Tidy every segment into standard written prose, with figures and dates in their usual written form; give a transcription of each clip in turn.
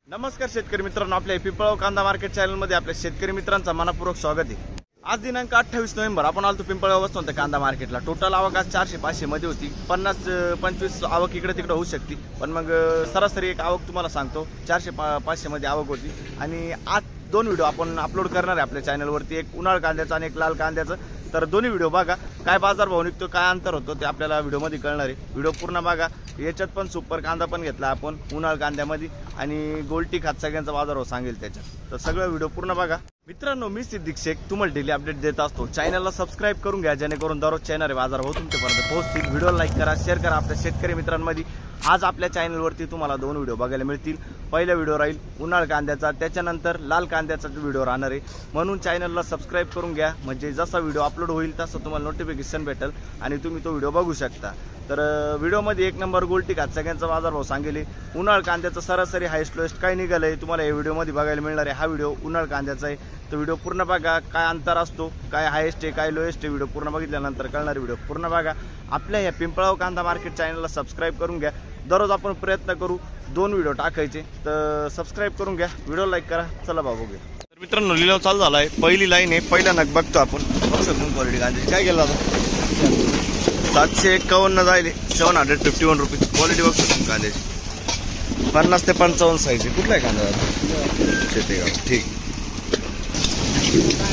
नमस्कार शेतकरी मित्रांनो, आपल्या पिंपळगाव कांदा मार्केट चॅनल मध्ये आपल्या शेतकरी मित्रांचा मनपूर्वक स्वागत आहे। आज दिनांक 28 नोव्हेंबर आपण आलतो पिंपळगाव वस्तू कांदा मार्केटला। टोटल आवक आज 400-500 मध्ये होती। 50-25 आवक इकडे तिकडे होऊ शकते, पण मग सरासरी एक आवक तुम्हाला सांगतो 400-500 मध्ये आवक होती। आणि आज दोन व्हिडिओ आपण अपलोड करणार आहे आपल्या चॅनलवरती, एक उन्हाळ कांद्याचा आणि एक लाल कांद्याचा। तर दोन्ही व्हिडिओ बघा, काय बाजार भाव निघतो, काय अंतर होतो ते आपल्याला व्हिडिओमध्ये कळणार आहे। व्हिडिओ पूर्ण बघा। याच्यात पण सुपर कांदा पण घेतला आपण उन्हाळ कांद्यामध्ये, आणि गोल्टी खात सगळ्यांचा बाजार भाव सांगेल त्याच्यात। तर सगळं व्हिडिओ पूर्ण बघा मित्रांनो। मी सिद्दीक शेख तुम्हाला डेली अपडेट देत असतो। चॅनलला सबस्क्राइब करून घ्या, जेणेकरून दररोज चॅनल बाजार भाव तुमच्यापर्यंत पोहोचतील। व्हिडिओ लाईक करा, शेअर करा आपल्या शेतकरी मित्रांमध्ये। आज आपल्या चॅनलवरती तुम्हाला दोन व्हिडिओ बघायला मिळतील। पहिला व्हिडिओ राहील उन्हाळ कांद्याचा, त्याच्यानंतर लाल कांद्याचा व्हिडिओ राहणार आहे। म्हणून चॅनलला सबस्क्राइब करून घ्या, म्हणजे जसा व्हिडिओ अपलोड होईल तसं तुम्हाला नोटिफिकेशन भेटेल आणि तुम्ही तो व्हिडिओ बघू शकता। तर व्हिडिओमध्ये एक नंबर गोल्टी खात सगळ्यांचा बाजार भाव सांगेल। उन्हाळ कांद्याचा सरासरी हायस्ट लोएस्ट काय निघालंय तुम्हाला या व्हिडिओमध्ये बघायला मिळणार आहे। हा व्हिडिओ उन्हाळ कांद्याचा आहे, तर व्हिडिओ पूर्ण बघा। काय अंतर असतो, काय हायस्ट आहे, काय लोएस्ट आहे, व्हिडिओ पूर्ण बघितल्यानंतर कळणार। व्हिडिओ पूर्ण बघा। आपल्या या पिंपळगाव कांदा मार्केट चॅनलला सबस्क्राइब करून घ्या। दररोज आपण प्रयत्न करू दोन व्हिडिओ टाकायचे, तर सबस्क्राइब करून घ्या, व्हिडिओ लाईक करा। चला बाबू घ्या। तर मित्रांनो, लिलाव चालू झाला आहे। पहिली लाईन आहे, पहिला नग बघतो आपण। क्वालिटी कांद्याची काय गेला आता 751 जायले 751 रुपये क्वालिटी बघतो कांद्याची। 50 ते 55 साईज आहे। कुठला आहे कांदा? शेतेगाव। ठीक,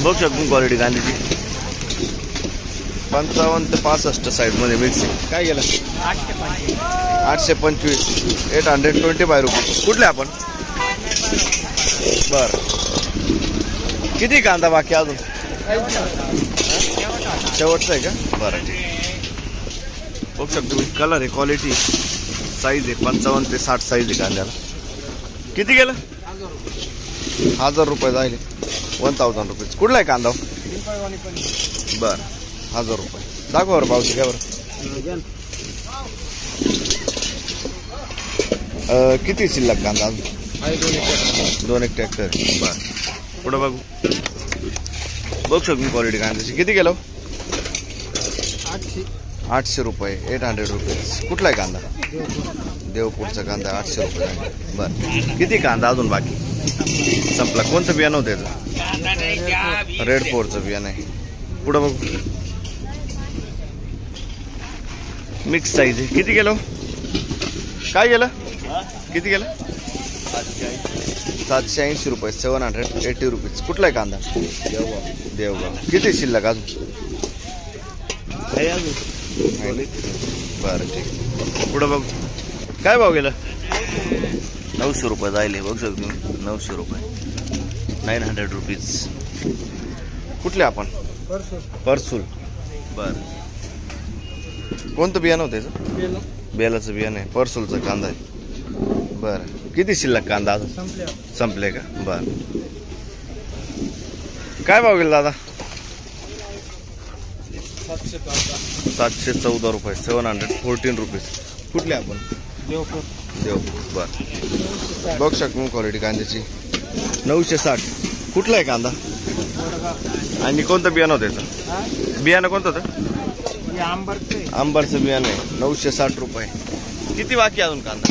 बघू शकतो क्वालिटी कांद्याची। 55 ते 65 साईज मध्ये मिक्स आहे। काय गेलं? 825 825 रुपये। कुठले आपण? बर, किती कांदा बाकी अजून? शेवटचा आहे का? बरं ठीक। बघू शकतो मी, कलर आहे, क्वालिटी, साईज आहे। 55 ते 60 साईज आहे कांद्याला। किती गेलं? 1000 रुपये जायले 1000 रुपये। कुठला आहे कांदा? बर, 1000 रुपये। दाखवा बरं पावती घ्या बरं। किती शिल्लक कांदा? 2 एक ट्रॅक्टर। बर, पुढं बघू। बघू शकतो क्वालिटी कांद्याची। किती गेलो? 800 रुपये 800 रुपये। कुठला आहे कांदा? देवपूरचा कांदा 800 रुपये। बर, किती कांदा अजून बाकी? संपला। कोणतं बियाणं होतं त्याचं? रेड 4चं बियाणं आहे। पुढं बघू। मिक्स साईज आहे। किती गेलो? काय गेलं? किती गेलं? 780 रुपये 780 रुपीज। कुठला आहे कांदा? देवगाव। किती शिल्लक अजून? बरं ठीक, पुढं बघू। काय भाव गेलं? 900 रुपये जायले। बघू शकतो तुम्ही, 900 रुपये 900 रुपीज। कुठले आपण? परसूल। बर, कोणतं बियाणं होतं त्याचं? बेलाचं बियाणं आहे। परसूलचा कांदा आहे। बरं, किती शिल्लक कांदा अजून? संपले का? बर, काय भाव गेला दादा? 714 रुपये 714 रुपीज। कुठले आपण? देवपूर। बर, बघू शकतो क्वालिटी कांद्याची 960। कुठला आहे कांदा? आणि कोणतं बियाणं होतं त्याचं? बियाणं कोणतं होतं? आंबरचं बियाणं आहे। 960 रुपये। किती बाकी अजून कांदा?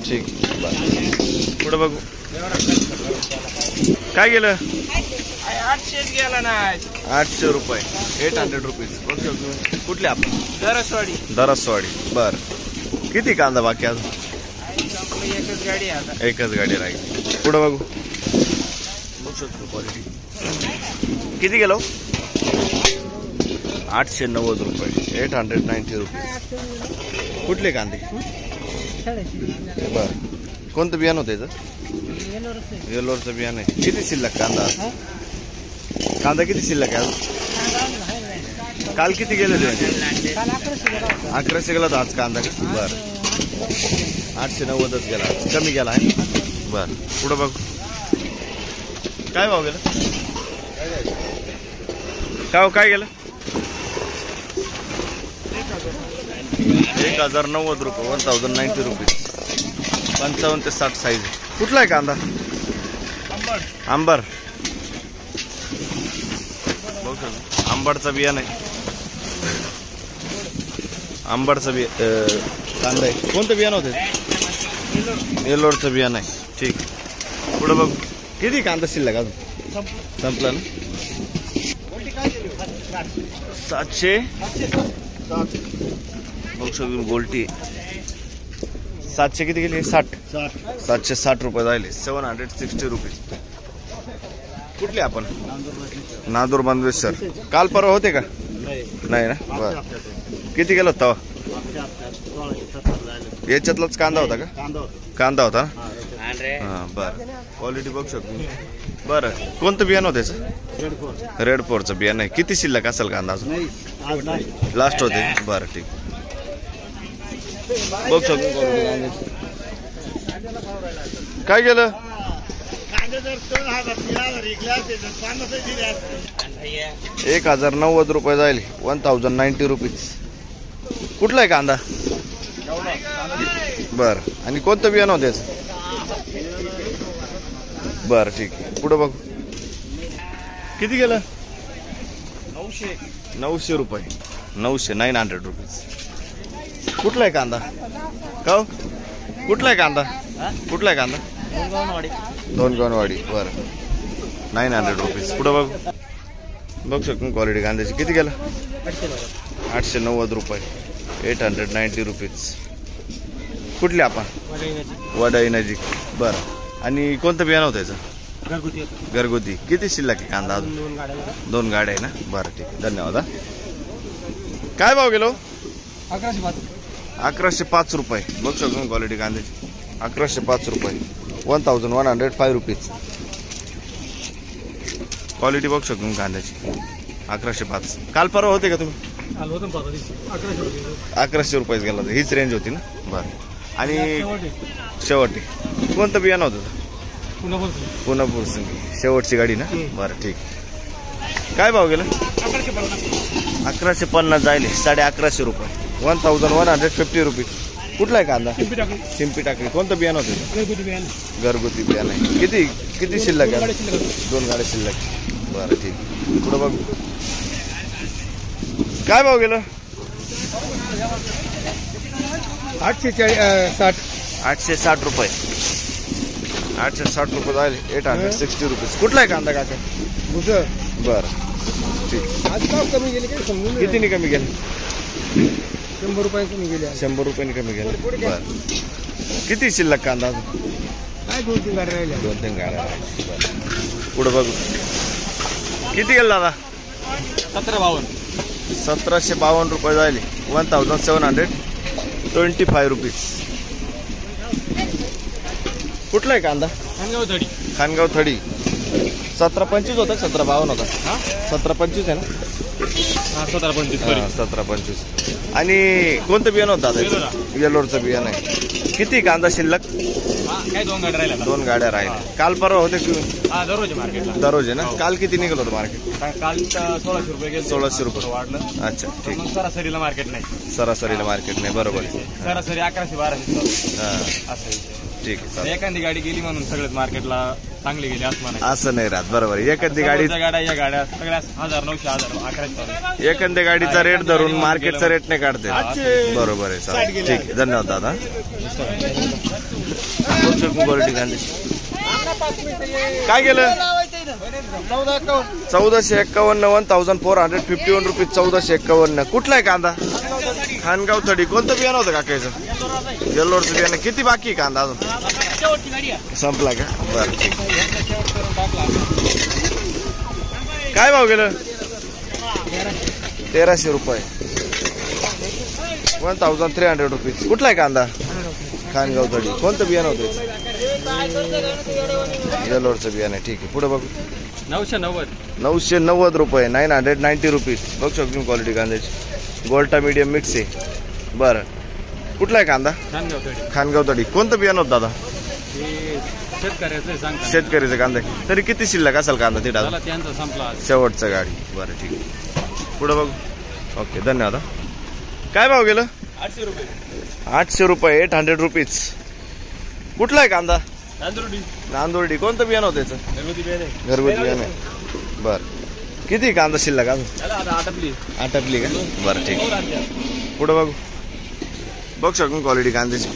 ठीक, बर, पुढं बघू। काय गेलं? 800 गेला नाही। 800 रुपये 800 रुपीज। कुठले आपण? दरसवाडी। बर, किती कांदा बाकी अजून? एकच गाडी आता, एकच गाडी राहील। पुढं बघू। बघू शकतो क्वालिटी। किती गेलो? 890 रुपये 890 रुपीज। कुठले कांदे? बर, कोणतं बियाणं होतं त्याचं? येलोरचं बियाणं आहे। किती शिल्लक कांदा? कांदा किती शिल्लक आहे? काल किती गेले ते? 1100 गेला तर आज कांदा का? बर, 890च गेला, कमी गेला आहे। बर, पुढं बघ। काय भाव गेला? काय गेलं? 1090 रुपये 1090 रुपीज। 55 ते 60 साईज। कुठला आहे कांदा? आंबर। आंबडचा बियाणं आहे। आंबडचा कांदा आहे। कोणतं बियाणं होतं? येलोरचं बियाणं आहे. ठीक, पुढे बघ. किती कांदा शिल्लक अजून? संपला ना. 700 बघू शकतो गोल्टी. 700 किती गेली? 60. 760 रुपये झाले. 760 रुपीज. कुठले आपण? नांदूर बांधवेश्वर. काल परवा होते का? नाही ना. बर, किती गेलो तवा? याच्यातलाच कांदा होता का? कांदा होता ना. हा बर. क्वालिटी बघू शकतो. बरं, कोणतं बियाणं होतं त्याचं? रेड फोरचं बियाणं आहे. किती शिल्लक असेल कांदा अजून? लास्ट होते. बरं ठीक. बघू शकतो. काय गेलं? 1090 रुपये जाईल. 1090 रुपीज. कुठला आहे कांदा? बर, आणि कोणतं बियाणं होतं त्याचं? बर ठीक आहे. पुढे बघू. किती गेलं? 900 रुपये. 900 रुपीज. कुठला आहे कांदा? का कुठला आहे कांदा? कुठला आहे कांदा? दोनगणवाडी. बरं, 900 रुपीज. पुढे बघू. बघू शकतो क्वालिटी कांद्याची. किती गेलं? 890 रुपये. 890 रुपीज. कुठले आपण? वडाई नजीक. बरं, आणि कोणतं बियाणं होतं याचं? घरगुती. किती शिल्लक आहे कांदा अजून? 2 गाड्या आहे ना. बरं ठीक आहे. धन्यवाद. काय भाव गेलो? 1105 रुपये. बघू शकतो क्वालिटी कांद्याची. 1105 रुपये. 1105 रुपीज. क्वालिटी बघू शकतो कांद्याची. 1105. काल परवा होते का तुम्ही? 1100 रुपये गेला होता. हीच रेंज होती ना. बरं, आणि शेवटी कोणतं बियाणं होतं? पुनापूर सिंगी. शेवटची गाडी ना. बरं ठीक. काय भाव गेला? 1150 जायले. 1150 रुपये. 1150 रुपीज. कुठला आहे कांदा? चिंपी टाकली. कोणतं बियाणं होतं? घरगुती बियाणं आहे. किती शिल्लक आहे? 2 गाड्या शिल्लक. बरं ठीक. पुढं बघ. काय भाव गेलं? 860 रुपये. 860 रुपये झाले. 860 रुपीज. कुठला आहे कांदा काका? बरं ठीक. कितीने कमी गेले? 100 रुपये कमी गेले. 100 रुपयांनी कमी गेले. बरं, किती शिल्लक कांदा? 2-3 गाड्या राहिल्या. 2-3 गाड्या. बरं, पुढं बघू. किती गेलं दादा? 1752 रुपये झाले. 1725 रुपीज. कुठला आहे कांदा? खानगाव थडी. 1725 होता. 1752 होता. 1725 आहे ना. 1725. आणि कोणतं बियाणं होतं दादा? येलोरचं बियाणं आहे. किती कांदा शिल्लक? 2 गाड्या राहिल्या. काल परवा होते की? दररोज आहे ना. काल किती निघाल होतं मार्केट? काल 1600 रुपये गेले. 1600 रुपये. वाढलं. अच्छा ठीक. सरासरीला मार्केट नाही. सरासरीला मार्केट नाही. बरोबर आहे. सरासरी 1100-1200. हां असं ठीक आहे. चालेल. एखादी गाडी गेली म्हणून सगळ्याच मार्केटला चांगली गेली असं म्हणायचं. असं नाही राहत. बरोबर. एखादी गाडी गाड्या या गाड्या सगळ्या 1000, 900, 1000, 1100. एखाद्या गाडीचा रेट धरून मार्केटचा रेट नाही काढते. बरोबर आहे. चालेल ठीक आहे. धन्यवाद दादा. क्वालिटी कांदे. काय गेलं? 1451. 1451 रुपीज. 1451. कुठला आहे कांदा? खानगाव थडी. कोणतं बियाणं होतं काकायचं? येल्लोरचं बियाणं. किती बाकी कांदा अजून? संपला का? बरं ठीक. काय भाव गेलं? 1300 रुपये. 1300 रुपीज. कुठला आहे कांदा? खानगाव थडी. कोणतं बियाणं होतं? येल्लोरचं बियाणं. ठीक आहे. पुढे बघू. 990 रुपये. 990 रुपीज. बघू शकतो क्वालिटी कांद्याची. गोल्टा मीडियम मिक्स आहे. बरं, कुठला आहे कांदा? खानगाव थडी. कोणतं बियाणं होतं दादा? शेतकऱ्याचं कांदा. तरी किती शिल्लक असेल कांदा तिथं? शेवटचं गाडी. बरं ठीक आहे. पुढे बघू. ओके धन्यवाद. काय भाव गेलं? 800 रुपये. 800 रुपीज. कुठला आहे कांदा? नांदुर्डी. कोणतं बियाणं होतं त्याचं? घरगुती बियाणं. बरं, किती कांदा शिल्लक अजून? आटपली का? बरं ठीक आहे. पुढे बघू. बघू शकतो क्वालिटी कांद्याची.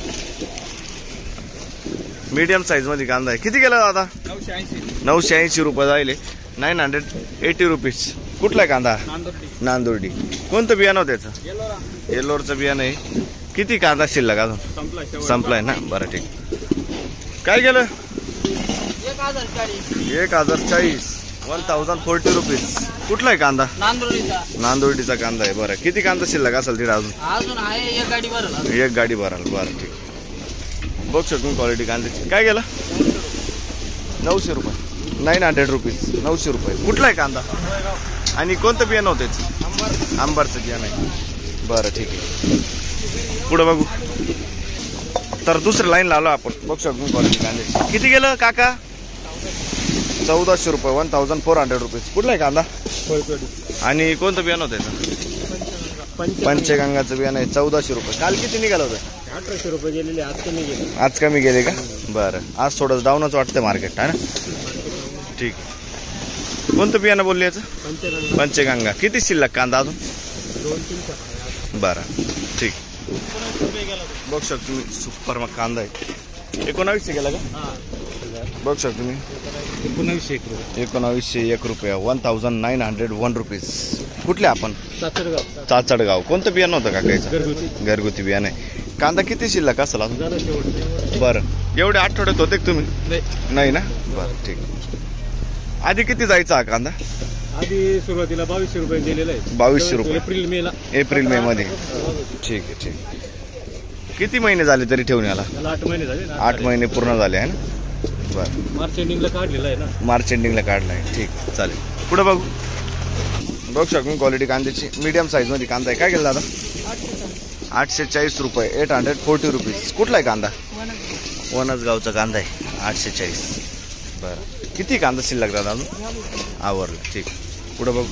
मीडियम साईज मध्ये कांदा आहे. किती गेला दादा? 980 रुपये जायले. 980 रुपीज. कुठला आहे कांदा? नांदुर्डी. कोणतं बियाणं होतं त्याचं? येल्लोरचं बियाणं आहे. किती कांदा शिल्लक अजून? संपलाय ना. बरं ठीक. काय गेलं? 1040. 1040 रुपीज. कुठला आहे कांदा? नांदुर्डीचा कांदा आहे. बरं किती कांदा शिल्लक असेल तिथे अजून आहे एक गाडी भरल. एक गाडी भराल. बरं ठीक. बघ शकतो क्वालिटी कांद्याची. काय गेलं? 900 रुपये. 900 रुपीज. 900 रुपये. कुठला आहे कांदा आणि कोणतं बियाणं होतं त्याचं? आंबारचं बियाणं आहे. बरं ठीक आहे. पुढं बघू. तर दुसऱ्या लाईनला आलो आपण. बघ शकतो क्वालिटी कांद्याची. किती गेलं काका? 1400 रुपये. 1400 रुपीज. कुठला आहे कांदा आणि कोणतं बियाणं होतं त्याचं? पंचगंगाचं बियाणं आहे. 1400 रुपये. काल किती निघालं होतं? 1800 रुपये गेलेले. आज कमी गेले का? बरं आज थोडं डाऊनच वाटतं मार्केट आहे ना. ठीक आहे. कोणतं बियाणं बोलले याचं? पंचगंगा. किती शिल्लक कांदा अजून? 2-3. बरं ठीक. बघ शकतो तुम्ही सुपर मग कांदा आहे. 1900 गेला का? बघ शकतो तुम्ही 1901 रुपये. 1901 रुपीज. कुठले आपण? चाचडगाव. कोणतं बियाणं होतं काकायचं? घरगुती बियाणं आहे. कांदा किती शिल्लक असेल अजून? बरं एवढे आठवड्यात होते का तुम्ही? नाही ना. बरं ठीक. आधी किती जायचा हा कांदा? आधी सुरुवातीला 2200 रुपये गेलेला आहे. 2200 रुपये एप्रिल मे मध्ये. ठीक आहे ठीक. किती महिने झाले तरी ठेवून याला? 8 महिने झाले. 8 महिने पूर्ण झाले आहे ना. बरं मार्च एंडिंगला काढलेला आहे ना. मार्च एंडिंगला काढला आहे. ठीक चालेल. पुढे बघू. बघू शकतो क्वालिटी कांद्याची. मीडियम साईज मध्ये कांदा आहे. काय गेला दादा? 840 रुपये. 840 रुपीज. कुठला आहे कांदा? वनसगावचा कांदा आहे. 840. बरं किती कांदा शिल्लक दादा अजून? आवरलं. ठीक. पुढे बघू.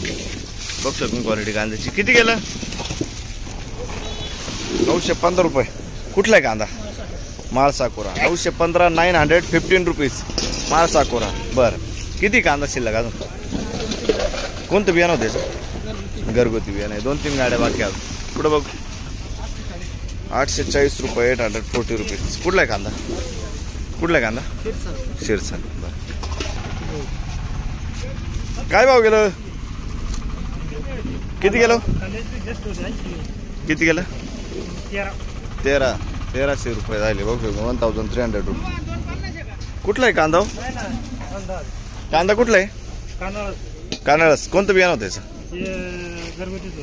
बघू शकतो क्वालिटी कांद्याची. किती गेलं? 915 रुपये. कुठला आहे कांदा? माळसाकोरा. 915. 915 रुपीज. माळसाकोरा. बरं किती कांदा शिल्लक अजून? कोणतं बियाणं होतं त्याचं? घरगुती बियाणं आहे. 2-3 गाड्या बाकी अजून. पुढे बघू. 840 रुपये. 840 रुपीज. कुठला आहे कांदा? कुठला आहे कांदा? शिरसाट. बरं काय भाव गेलं? किती गेलं? किती गेलं? 1300 रुपये झाले. बघू 1300 रुपये. कुठला आहे कांदा? कांदा कुठला आहे? कानळस. कोणतं बियाणं होतं त्याचं?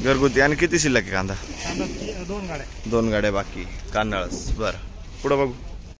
घरगुती. आणि किती शिल्लक आहे कांदा? 2 गाड्या. 2 गाड्या बाकी. कानळस. बरं पुढं बघू.